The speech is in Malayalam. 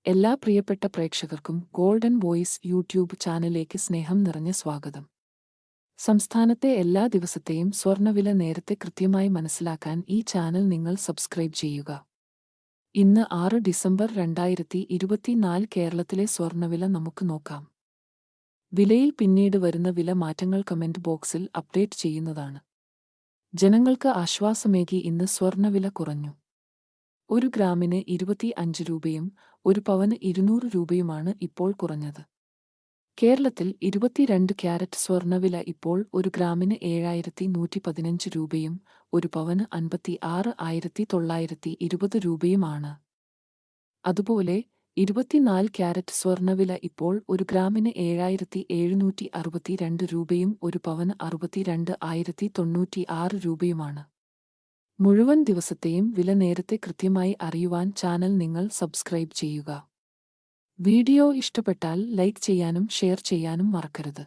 എല്ലാ പ്രിയപ്പെട്ട പ്രേക്ഷകർക്കും ഗോൾഡൻ വോയിസ് യൂട്യൂബ് ചാനലിലേക്ക് സ്നേഹം നിറഞ്ഞ സ്വാഗതം. സംസ്ഥാനത്തെ എല്ലാ ദിവസത്തെയും സ്വർണ്ണവില നേരത്തെ കൃത്യമായി മനസ്സിലാക്കാൻ ഈ ചാനൽ നിങ്ങൾ സബ്സ്ക്രൈബ് ചെയ്യുക. ഇന്ന് 6 ഡിസംബർ 2024 കേരളത്തിലെ സ്വർണ്ണവില നമുക്ക് നോക്കാം. വിലയിൽ പിന്നീട് വരുന്ന വില മാറ്റങ്ങൾ കമന്റ് ബോക്സിൽ അപ്ഡേറ്റ് ചെയ്യുന്നതാണ്. ജനങ്ങൾക്ക് ആശ്വാസമേകി ഇന്ന് സ്വർണ്ണവില കുറഞ്ഞു. 1 ഗ്രാമിന് 25 രൂപയും 1 പവന് 200 രൂപയുമാണ് ഇപ്പോൾ കുറഞ്ഞത്. കേരളത്തിൽ 22 ക്യാരറ്റ് സ്വർണ്ണവില ഇപ്പോൾ 1 ഗ്രാമിന് 7115 രൂപയും 1 പവന് 56,920 രൂപയുമാണ്. അതുപോലെ 24 ക്യാരറ്റ് സ്വർണ്ണവില ഇപ്പോൾ 1 ഗ്രാമിന് 7762 രൂപയും 1 പവന് 62,096 രൂപയുമാണ്. മുഴുവൻ ദിവസത്തെയും വില നേരത്തെ കൃത്യമായി അറിയുവാൻ ചാനൽ നിങ്ങൾ സബ്സ്ക്രൈബ് ചെയ്യുക. വീഡിയോ ഇഷ്ടപ്പെട്ടാൽ ലൈക്ക് ചെയ്യാനും ഷെയർ ചെയ്യാനും മറക്കരുത്.